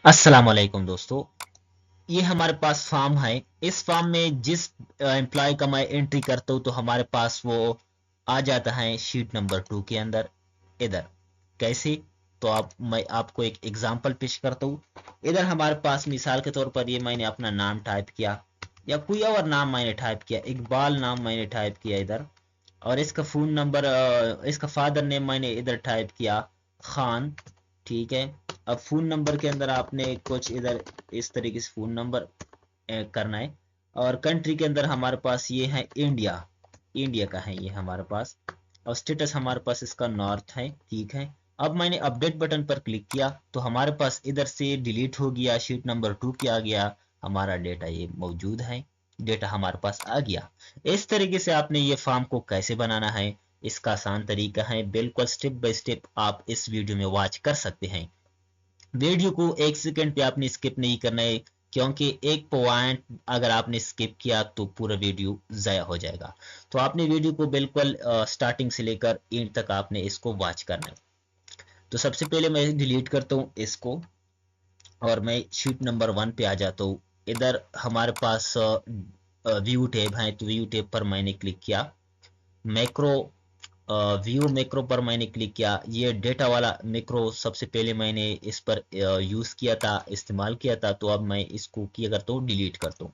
अस्सलाम वालेकुम दोस्तों। ये हमारे पास फॉर्म है। इस फॉर्म में जिस एम्प्लॉय का मैं एंट्री करता हूँ तो हमारे पास वो आ जाता है शीट नंबर 2 के अंदर। इधर कैसे? तो आप मैं आपको एक एग्जांपल पेश करता हूँ। इधर हमारे पास मिसाल के तौर पर ये मैंने अपना नाम टाइप किया या कोई और नाम मैंने टाइप किया, इकबाल नाम मैंने टाइप किया इधर। और इसका फोन नंबर, इसका फादर नेम मैंने इधर टाइप किया खान। ठीक है। अब फोन नंबर के अंदर आपने कुछ इधर इस तरीके से फोन नंबर करना है। और कंट्री के अंदर हमारे पास ये है इंडिया। इंडिया का है ये हमारे पास। और स्टेटस हमारे पास इसका नॉर्थ है। ठीक है। अब मैंने अपडेट बटन पर क्लिक किया तो हमारे पास इधर से डिलीट हो गया, शीट नंबर 2 पे आ गया। हमारा डेटा ये मौजूद है, डेटा हमारे पास आ गया। इस तरीके से आपने ये फॉर्म को कैसे बनाना है, इसका आसान तरीका है, बिल्कुल स्टेप बाय स्टेप आप इस वीडियो में वॉच कर सकते हैं। वीडियो को एक सेकंड पे आपने स्किप नहीं करना है, क्योंकि एक पॉइंट अगर आपने स्किप किया तो पूरा वीडियो ज़ाया हो जाएगा। तो आपने वीडियो को बिल्कुल स्टार्टिंग से लेकर एंड तक आपने इसको वॉच करना है। तो सबसे पहले मैं डिलीट करता हूँ इसको और मैं शीट नंबर 1 पे आ जाता हूँ। इधर हमारे पास व्यू टैब है, तो व्यू टैब पर मैंने क्लिक किया। मैक्रो, व्यू मैक्रो पर मैंने क्लिक किया। ये डेटा वाला मैक्रो सबसे पहले मैंने इस पर यूज़ किया था, इस्तेमाल किया था। तो अब मैं इसको क्या करता हूँ, डिलीट करता हूँ।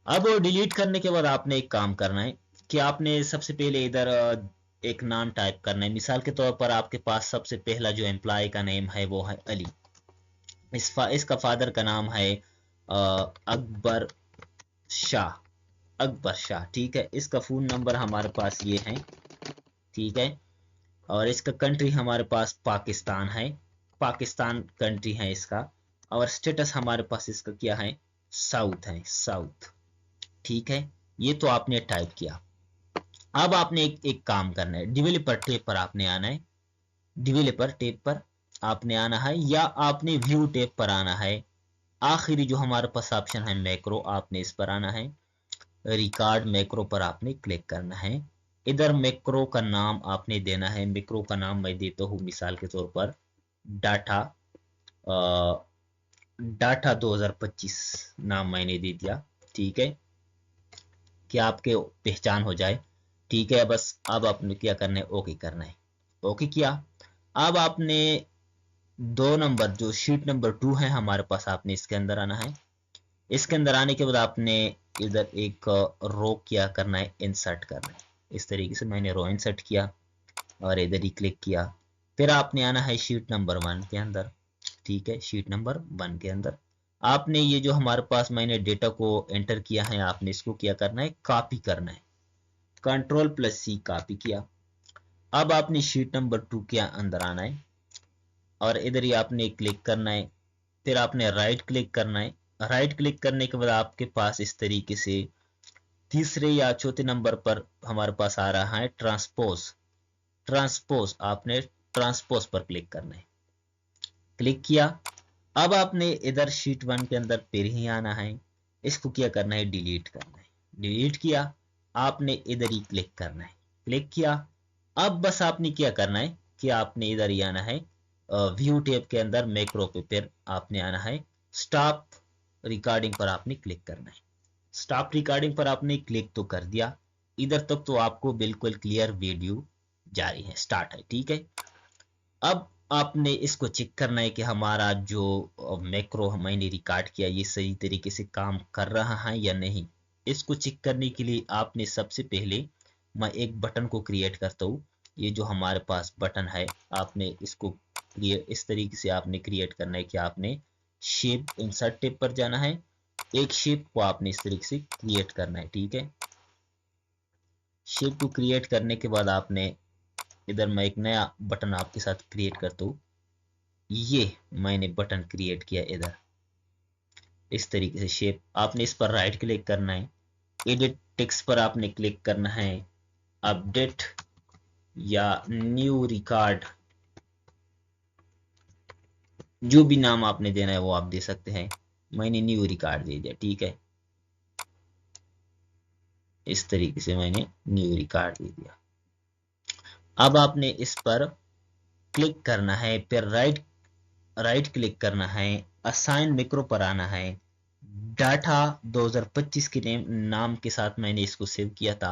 अब डिलीट करने के बाद आपने एक काम करना है कि आपने सबसे पहले इधर एक नाम टाइप करना है। मिसाल के तौर पर आपके पास सबसे पहला जो एम्प्लॉय का नेम है वो है अली। इसका फादर का नाम है अकबर शाह। अकबर शाह। ठीक है। इसका फ़ोन नंबर हमारे पास ये है। ठीक है। और इसका कंट्री हमारे पास पाकिस्तान है। पाकिस्तान कंट्री है इसका। और स्टेटस हमारे पास इसका क्या है, साउथ है, साउथ। ठीक है। ये तो आपने टाइप किया। अब आपने एक काम करना है, डेवलपर टैब पर आपने आना है। डेवलपर टैब पर आपने आना है या आपने व्यू टैब पर आना है। आखिरी जो हमारे पास ऑप्शन है मैक्रो, आपने इस पर आना है। रिकॉर्ड मैक्रो पर आपने क्लिक करना है। इधर मैक्रो का नाम आपने देना है। मैक्रो का नाम मैं देता हूँ मिसाल के तौर पर डाटा, डाटा 2025 नाम मैंने दे दिया। ठीक है, कि आपके पहचान हो जाए। ठीक है। बस अब आपने क्या करना है, ओके करना है। ओके किया। अब आपने 2 नंबर जो शीट नंबर 2 है हमारे पास, आपने इसके अंदर आना है। इसके अंदर आने के बाद आपने इधर एक रो क्या करना है, इंसर्ट करना है। इस तरीके से मैंने रो इंसर्ट किया और इधर ही क्लिक किया। फिर आपने आना है शीट नंबर 1 के अंदर। ठीक है। शीट नंबर 1 के अंदर आपने ये जो हमारे पास मैंने डेटा को एंटर किया है, आपने इसको क्या करना है, कॉपी करना है। कंट्रोल+C कॉपी किया। अब आपने शीट नंबर 2 के अंदर आना है और इधर ही आपने क्लिक करना है। फिर आपने राइट क्लिक करना है। राइट क्लिक करने के बाद आपके पास इस तरीके से तीसरे या चौथे नंबर पर हमारे पास आ रहा है ट्रांसपोज। ट्रांसपोज, आपने ट्रांसपोज पर क्लिक करना है। क्लिक किया। अब आपने इधर शीट 1 के अंदर फिर ही आना है। इसको क्या करना है, डिलीट करना है। डिलीट किया। आपने इधर ही क्लिक करना है। क्लिक किया। अब बस आपने क्या करना है कि आपने इधर ही आना है व्यू टैब के अंदर मैक्रो पे, फिर आपने आना है स्टॉप रिकॉर्डिंग पर आपने क्लिक करना है। स्टॉप रिकॉर्डिंग पर आपने क्लिक तो कर दिया। इधर तक तो आपको बिल्कुल क्लियर वीडियो जारी है, स्टार्ट है। ठीक है। अब आपने इसको चेक करना है कि हमारा जो मैक्रो मैंने रिकॉर्ड किया ये सही तरीके से काम कर रहा है या नहीं। इसको चेक करने के लिए आपने सबसे पहले, मैं एक बटन को क्रिएट करता हूँ। ये जो हमारे पास बटन है, आपने इसको इस तरीके से आपने क्रिएट करना है कि आपने शेप इंसर्ट टेप पर जाना है। एक शेप को आपने इस तरीके से क्रिएट करना है। ठीक है। शेप को क्रिएट करने के बाद आपने इधर, मैं एक नया बटन आपके साथ क्रिएट करता हूँ। ये मैंने बटन क्रिएट किया इधर इस तरीके से। शेप आपने इस पर राइट क्लिक करना है। एडिट टेक्स्ट पर आपने क्लिक करना है। अपडेट या न्यू रिकॉर्ड, जो भी नाम आपने देना है वो आप दे सकते हैं। मैंने न्यू रिकॉर्ड दे दिया। ठीक है। इस तरीके से मैंने न्यू रिकॉर्ड दे दिया। अब आपने इस पर क्लिक करना है, फिर राइट क्लिक करना है। असाइन मैक्रो पर आना है। डाटा 2025 के नाम के साथ मैंने इसको सेव किया था,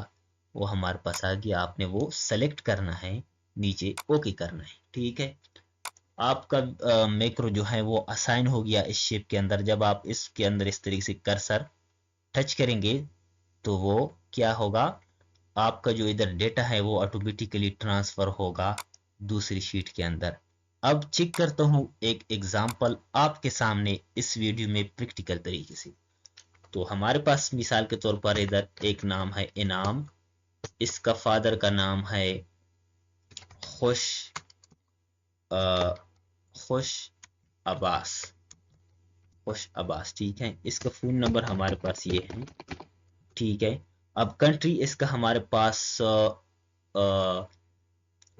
वो हमारे पास आ गया। आपने वो सेलेक्ट करना है, नीचे ओके करना है। ठीक है, आपका मैक्रो जो है वो असाइन हो गया इस शेप के अंदर। जब आप इसके अंदर इस तरीके से कर्सर टच करेंगे तो वो क्या होगा, आपका जो इधर डेटा है वो ऑटोमेटिकली ट्रांसफर होगा दूसरी शीट के अंदर। अब चेक करता हूं एक एग्जांपल आपके सामने इस वीडियो में प्रैक्टिकल तरीके से। तो हमारे पास मिसाल के तौर पर इधर एक नाम है इनाम, इसका फादर का नाम है खुश खुश अब्बास, खुश अब्बास। ठीक है, इसका फोन नंबर हमारे पास ये है। ठीक है, अब कंट्री इसका हमारे पास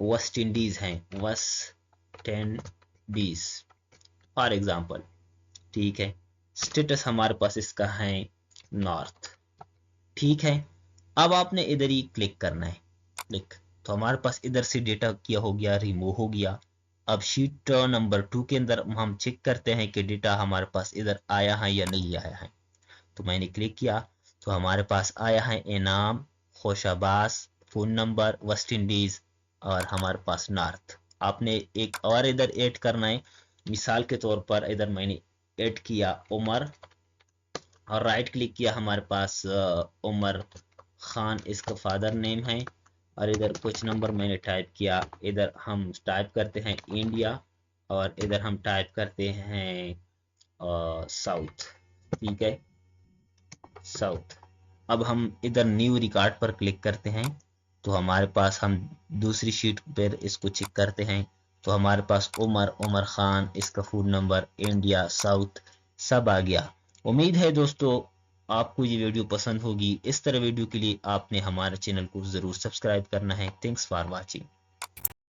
वेस्ट इंडीज है, वेस्ट इंडीज फॉर एग्जांपल। ठीक है, स्टेटस हमारे पास इसका है नॉर्थ। ठीक है, अब आपने इधर ही क्लिक करना है, क्लिक। तो हमारे पास इधर से डेटा क्या हो गया, रिमूव हो गया। अब शीट नंबर 2 के अंदर हम चेक करते हैं कि डेटा हमारे पास इधर आया है या नहीं आया है। तो मैंने क्लिक किया तो हमारे पास आया है इनाम, खुशाबास, फोन नंबर, वेस्ट इंडीज और हमारे पास नॉर्थ। आपने एक और इधर ऐड करना है। मिसाल के तौर पर इधर मैंने ऐड किया उमर और राइट क्लिक किया, हमारे पास उमर खान इसका फादर नेम है। और इधर कुछ नंबर मैंने टाइप किया, इधर हम टाइप करते हैं इंडिया और इधर हम टाइप करते हैं साउथ। ठीक है, साउथ। अब हम इधर न्यू रिकॉर्ड पर क्लिक करते हैं तो हमारे पास, हम दूसरी शीट पर इसको चेक करते हैं तो हमारे पास उमर खान, इसका फोन नंबर, इंडिया, साउथ सब आ गया। उम्मीद है दोस्तों आपको ये वीडियो पसंद होगी। इस तरह वीडियो के लिए आपने हमारे चैनल को ज़रूर सब्सक्राइब करना है। Thanks for watching.